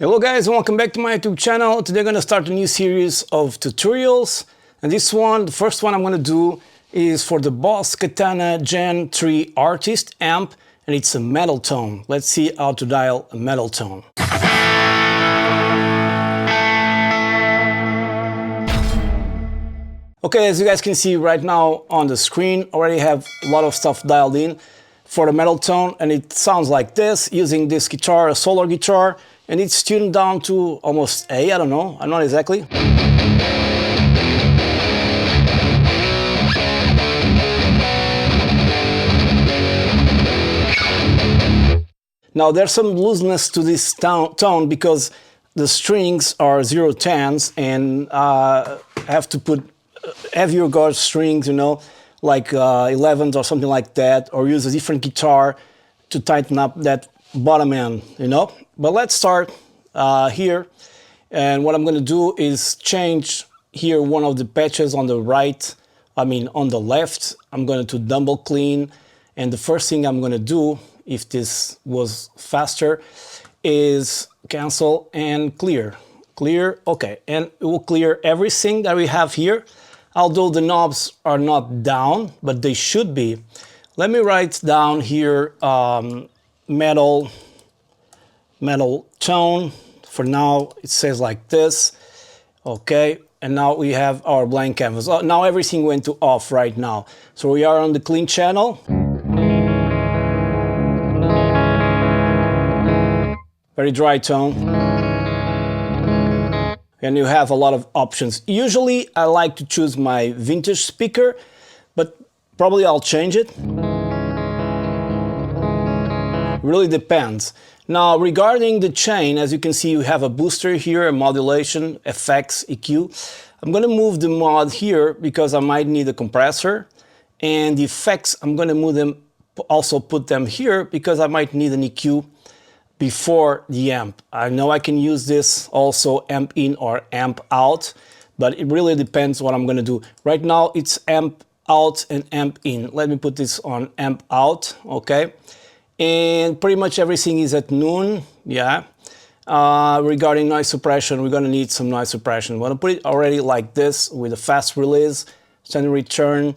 Hello guys, welcome back to my YouTube channel. Today I'm going to start a new series of tutorials, and this one, the first one I'm going to do is for the Boss Katana Gen 3 Artist amp, and it's a metal tone. Let's see how to dial a metal tone. Okay, as you guys can see right now on the screen, already have a lot of stuff dialed in for the metal tone, and it sounds like this using this guitar, a solar guitar. And it's tuned down to almost A, I don't know, I'm not exactly. Now there's some looseness to this tone because the strings are 0/10s and I have to put heavier guard strings, you know, like 11s or something like that, or use a different guitar to tighten up that bottom end, you know. But let's start here, and what I'm going to do is change here one of the patches on the right, on the left. I'm going to double clean, and the first thing I'm going to do, if this was faster, is cancel and clear. Clear, okay, and it will clear everything that we have here, although the knobs are not down, but they should be. Let me write down here metal tone. For now it says like this, okay, and now we have our blank canvas. Oh, now everything went to off right now, so we are on the clean channel. Very dry tone, and you have a lot of options. Usually I like to choose my vintage speaker, but probably I'll change it. Really depends. Now regarding the chain, as you can see, you have a booster here, a modulation, effects, EQ. I'm going to move the mod here because I might need a compressor, and the effects I'm going to move them, also put them here because I might need an EQ before the amp. I know I can use this also amp in or amp out, but it really depends what I'm going to do. Right now it's amp out and amp in. Let me put this on amp out, okay? And pretty much everything is at noon, yeah. Regarding noise suppression, we're gonna need some noise suppression. I'm gonna put it already like this with a fast release, standard return.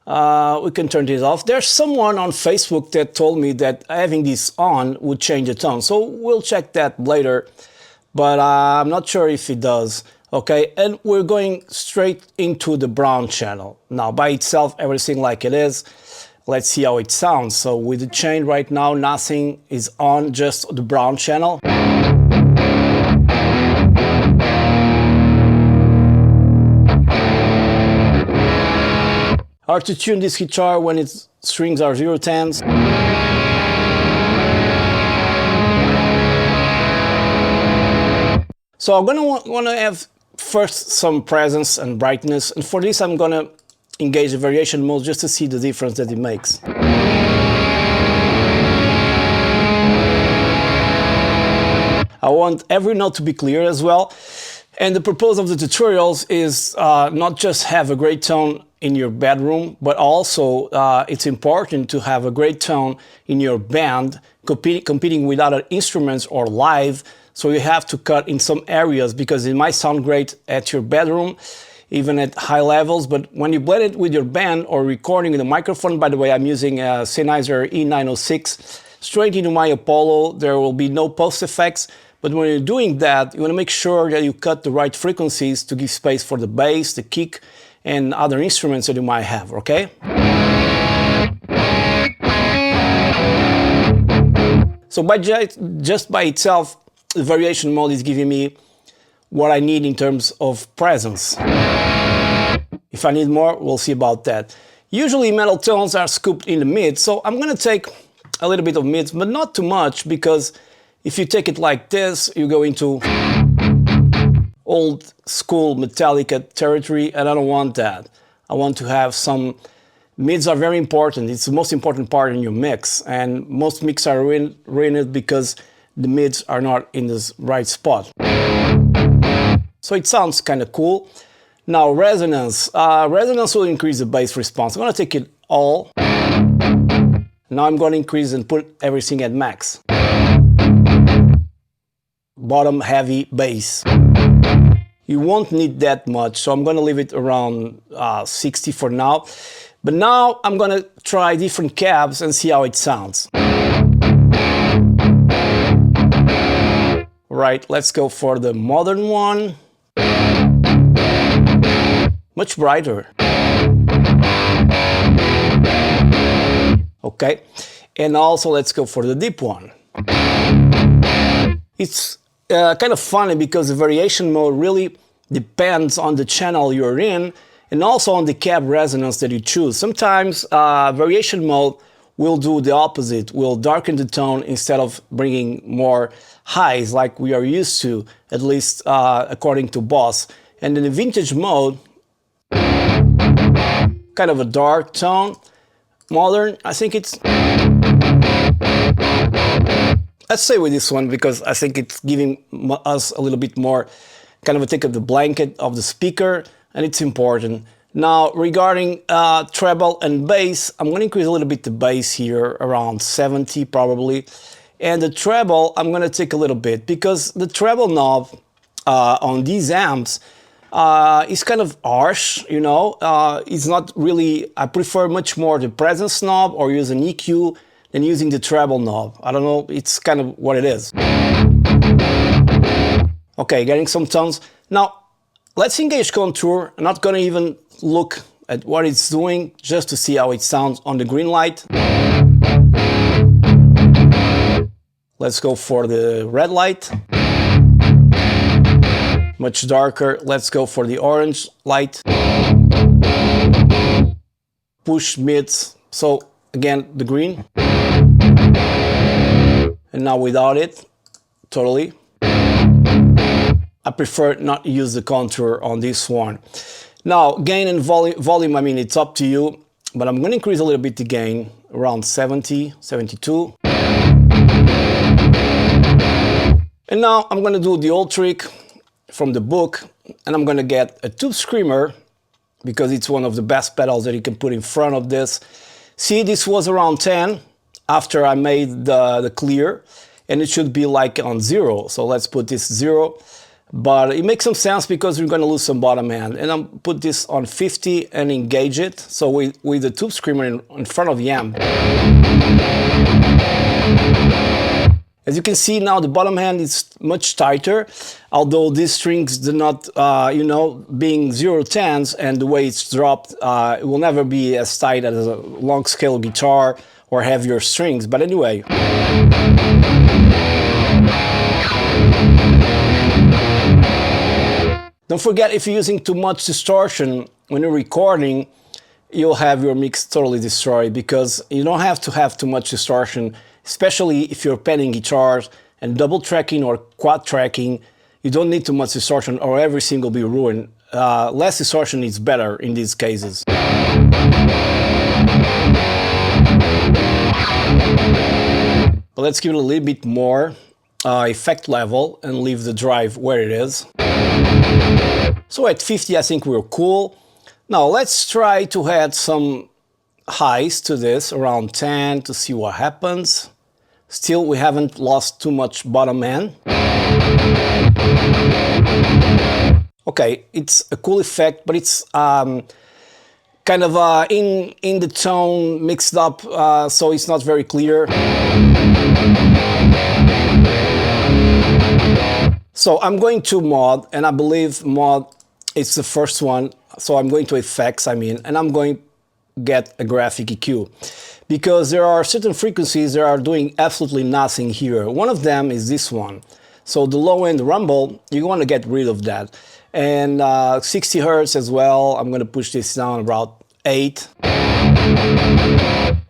We can turn this off. There's someone on Facebook that told me that having this on would change the tone, so we'll check that later, but I'm not sure if it does. Okay, and we're going straight into the brown channel. Now by itself, everything like it is. Let's see how it sounds. So with the chain right now, nothing is on, just the brown channel. Hard to tune this guitar when its strings are 0/10s. So I'm gonna have first some presence and brightness, and for this I'm gonna engage the variation mode just to see the difference that it makes. I want every note to be clear as well, and the purpose of the tutorials is not just have a great tone in your bedroom, but also it's important to have a great tone in your band, competing with other instruments or live, so you have to cut in some areas because it might sound great at your bedroom, even at high levels, but when you blend it with your band or recording in the microphone, by the way, I'm using a Sennheiser E906, straight into my Apollo, there will be no post effects, but when you're doing that, you want to make sure that you cut the right frequencies to give space for the bass, the kick, and other instruments that you might have, okay? So just by itself, the variation mode is giving me what I need in terms of presence. If I need more, we'll see about that. Usually metal tones are scooped in the mid, so I'm gonna take a little bit of mids, but not too much, because if you take it like this, you go into old school Metallica territory, and I don't want that. I want to have some mids. Are very important. It's the most important part in your mix, and most mix are ruined because the mids are not in the right spot. So it sounds kind of cool. Now resonance. Resonance will increase the bass response. I'm going to take it all. Now I'm going to increase and put everything at max. bottom heavy bass. You won't need that much, so I'm gonna leave it around 60 for now. But now I'm gonna try different cabs and see how it sounds. Right, let's go for the modern one. Much brighter. Okay, and also let's go for the deep one. It's kind of funny because the variation mode really depends on the channel you're in and also on the cab resonance that you choose. Sometimes variation mode will do the opposite, will darken the tone instead of bringing more highs like we are used to, at least according to Boss. And in the vintage mode, kind of a dark tone. Modern, I think it's... Let's stay with this one because I think it's giving us a little bit more kind of a take of the blanket of the speaker, and it's important. Now, regarding treble and bass, I'm going to increase a little bit the bass here, around 70 probably. And the treble, I'm going to take a little bit because the treble knob on these amps is kind of harsh, you know. It's not really, I prefer much more the presence knob or use an EQ than using the treble knob. I don't know, it's kind of what it is. Okay, getting some tones. Now, let's engage contour. I'm not gonna even look at what it's doing, just to see how it sounds on the green light. Let's go for the red light. Much darker. Let's go for the orange light. Push mids. So again, the green. And now without it, totally. I prefer not use the contour on this one. Now, gain and volume, I mean, it's up to you, but I'm going to increase a little bit the gain, around 70, 72. And now I'm going to do the old trick from the book, and I'm going to get a tube screamer, because it's one of the best pedals that you can put in front of this. See, this was around 10 after I made the clear, and it should be like on 0. So let's put this 0. But it makes some sense because we're going to lose some bottom end. And I'll put this on 50 and engage it. So with the tube screamer in front of the amp. As you can see now, the bottom end is much tighter, although these strings do not, you know, being 0-10s and the way it's dropped, it will never be as tight as a long scale guitar or heavier strings. But anyway. Don't forget, if you're using too much distortion when you're recording, you'll have your mix totally destroyed, because you don't have to have too much distortion, especially if you're penning guitars and double tracking or quad tracking. You don't need too much distortion or everything will be ruined. Less distortion is better in these cases. But let's give it a little bit more effect level and leave the drive where it is. So at 50 I think we're cool. Now let's try to add some highs to this, around 10, to see what happens. Still, we haven't lost too much bottom end. Okay, it's a cool effect, but it's kind of in the tone mixed up, so it's not very clear. So I'm going to mod, and I believe mod is the first one. So I'm going to effects, and I'm going to get a graphic EQ, because there are certain frequencies that are doing absolutely nothing here. One of them is this one. So the low end rumble, you want to get rid of that. And 60 Hertz as well. I'm going to push this down about 8.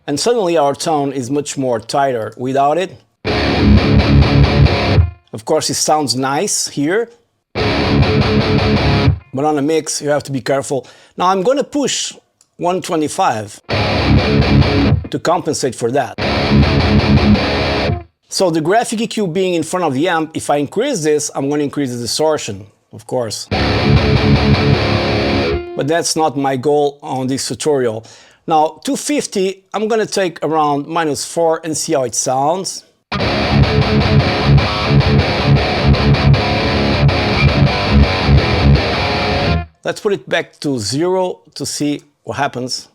And suddenly our tone is much more tighter without it. Of course, it sounds nice here, but on a mix, you have to be careful. Now I'm going to push 125 to compensate for that. So the graphic EQ being in front of the amp, if I increase this, I'm going to increase the distortion, of course. But that's not my goal on this tutorial. Now 250, I'm going to take around -4 and see how it sounds. Let's put it back to 0 to see what happens.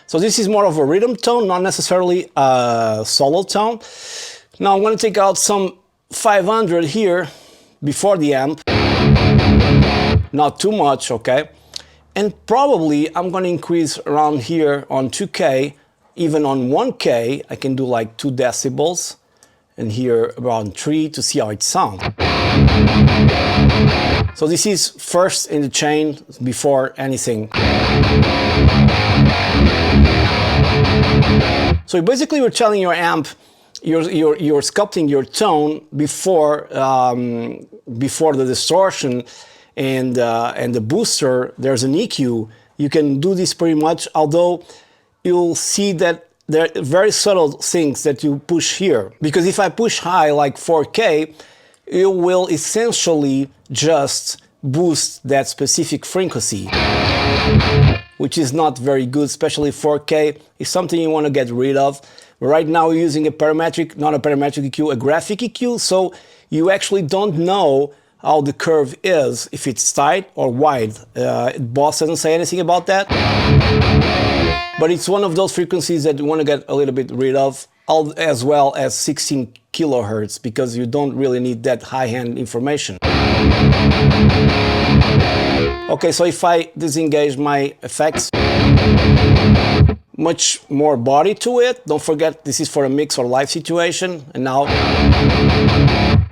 So this is more of a rhythm tone, not necessarily a solo tone. Now I'm going to take out some 500 here before the amp. Not too much, okay? And probably I'm going to increase around here on 2K, even on 1K, I can do like 2 decibels, and here around 3 to see how it sounds. So this is first in the chain before anything. So basically you're telling your amp, you're sculpting your tone before before the distortion and the booster. There's an EQ. You can do this pretty much, although you'll see that there are very subtle things that you push here. Because if I push high like 4K, it will essentially just boost that specific frequency, which is not very good. Especially 4K is something you want to get rid of. Right now we're using a parametric, not a parametric EQ, a graphic EQ, so you actually don't know how the curve is, if it's tight or wide. Boss doesn't say anything about that, but it's one of those frequencies that you want to get a little bit rid of, as well as 16 kilohertz, because you don't really need that high-end information. Okay, so if I disengage my effects, much more body to it. Don't forget, this is for a mix or live situation, and now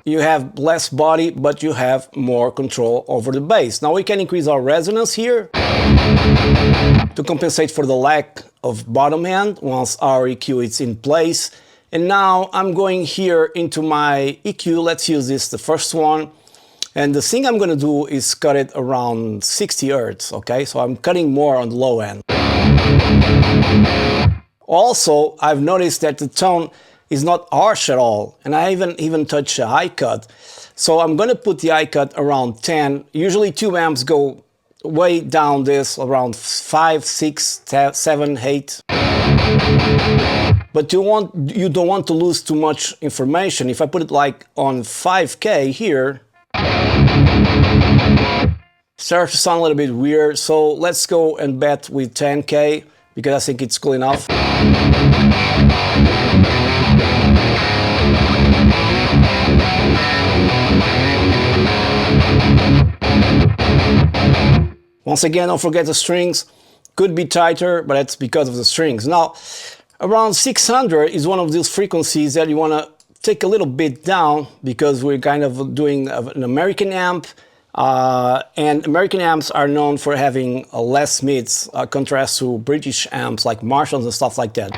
you have less body, but you have more control over the bass. Now we can increase our resonance here to compensate for the lack of bottom end once our EQ is in place. And now I'm going here into my EQ. Let's use this, the first one. And the thing I'm going to do is cut it around 60 Hertz, okay? So I'm cutting more on the low end. Also, I've noticed that the tone is not harsh at all, and I haven't even touched a high cut. So I'm going to put the high cut around 10. Usually tube amps go way down this, around 5, 6, 7, 8. But you don't want to lose too much information. If I put it like on 5K here, starts to sound a little bit weird, so let's go and bet with 10K, because I think it's cool enough. Once again, don't forget the strings. Could be tighter, but that's because of the strings. Now, around 600 is one of those frequencies that you want to take a little bit down, because we're kind of doing an American amp, and American amps are known for having less mids, contrast to British amps like Marshalls and stuff like that.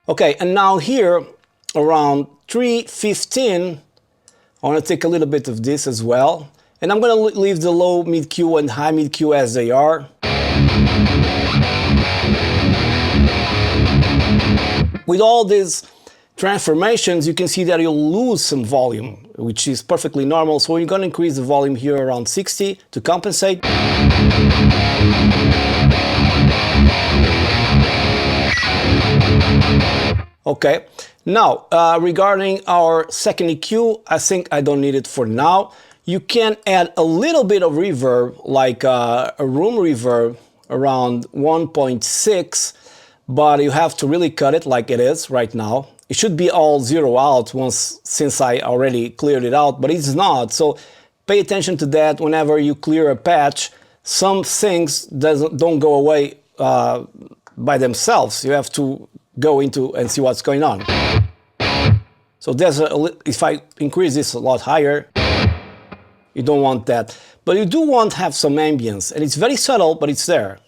Okay, and now here around 315, I want to take a little bit of this as well, and I'm going to leave the low mid Q and high mid Q as they are. With all these transformations, you can see that you'll lose some volume, which is perfectly normal. So you're going to increase the volume here around 60 to compensate. Okay, now regarding our second EQ, I think I don't need it for now. You can add a little bit of reverb, like a room reverb around 1.6, but you have to really cut it like it is right now. It should be all zero out since I already cleared it out, but it's not. So pay attention to that whenever you clear a patch. Some things don't go away by themselves. You have to go into and see what's going on. So if I increase this a lot higher, you don't want that. But you do want to have some ambience, and it's very subtle, but it's there.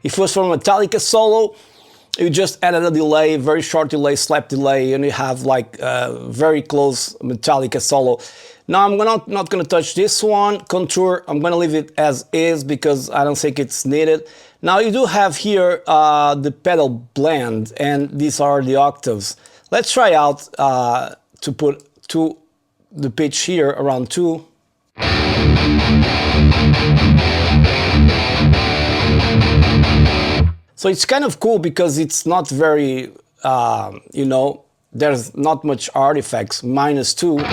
If it was from a Metallica solo, you just added a delay, very short delay, slap delay, and you have like a very close Metallica solo. Now I'm not going to touch this one, contour, I'm going to leave it as is because I don't think it's needed. Now you do have here the pedal blend, and these are the octaves. Let's try out to put 2 the pitch here around 2. So it's kind of cool because it's not very, you know, there's not much artifacts, -2.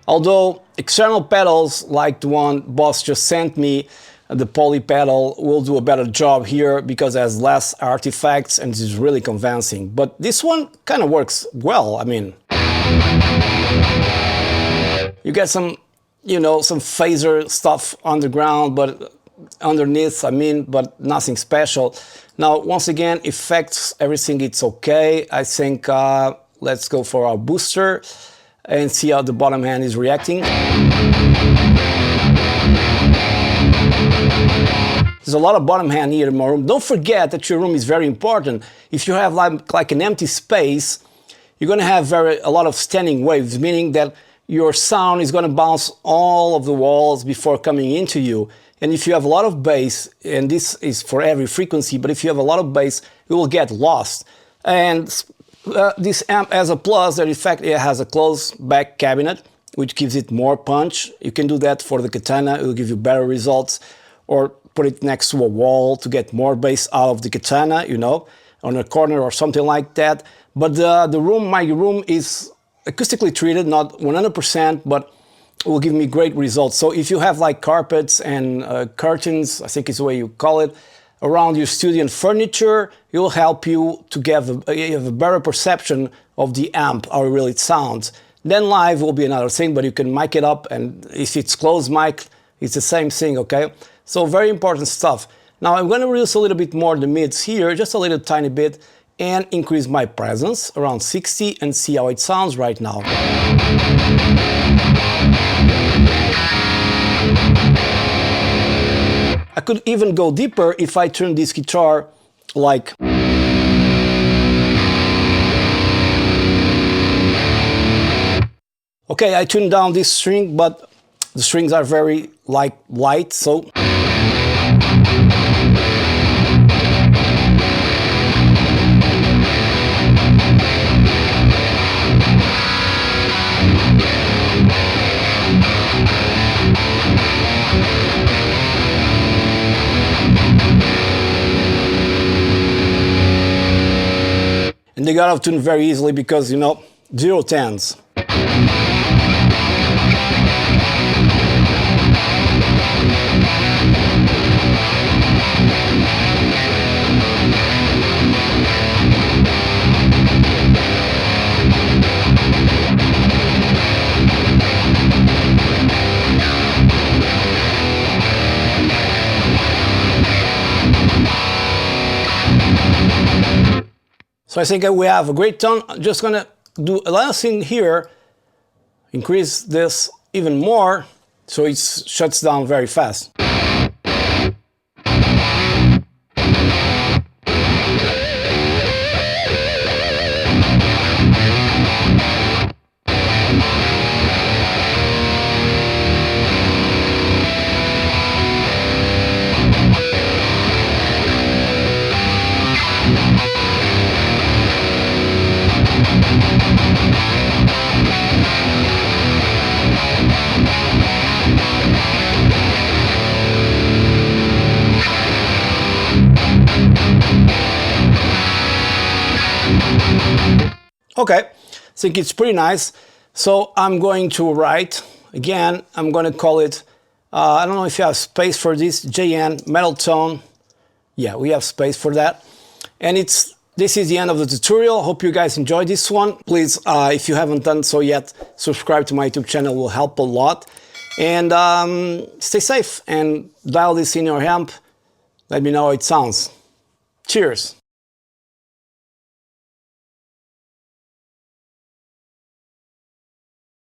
Although external pedals like the one Boss just sent me, the poly pedal will do a better job here because it has less artifacts and is really convincing. But this one kind of works well. I mean, you get some, you know, some phaser stuff on the ground, but underneath, I mean, but nothing special. Now, once again, effects, everything, it's okay. I think let's go for our booster and see how the bottom hand is reacting. There's a lot of bottom hand here in my room. Don't forget that your room is very important. If you have like an empty space, you're going to have a lot of standing waves, meaning that your sound is going to bounce all of the walls before coming into you. And if you have a lot of bass, and this is for every frequency, but if you have a lot of bass, it will get lost. And this amp has a plus, that in fact it has a closed back cabinet, which gives it more punch. You can do that for the Katana, it will give you better results. Or put it next to a wall to get more bass out of the Katana, you know, on a corner or something like that. But my room is acoustically treated, not 100%, but it will give me great results. So if you have like carpets and curtains, I think is the way you call it, around your studio and furniture, it will help you to have a better perception of the amp, how really it sounds. Then live will be another thing, but you can mic it up, and if it's closed mic, it's the same thing, okay? So very important stuff. Now I'm going to reduce a little bit more the mids here, just a little tiny bit, and increase my presence around 60 and see how it sounds right now. I could even go deeper if I turn this guitar like... Okay, I tuned down this string, but the strings are very light, so... And they got out of tune very easily because, you know, 0 10s. So I think we have a great tone. I'm just gonna do a last thing here, increase this even more so it shuts down very fast. Okay, I think it's pretty nice. So I'm going to write, again, I'm going to call it, I don't know if you have space for this, JN, metal tone. Yeah, we have space for that. And this is the end of the tutorial. Hope you guys enjoyed this one. Please, if you haven't done so yet, subscribe to my YouTube channel, will help a lot. And stay safe and dial this in your amp. Let me know how it sounds. Cheers.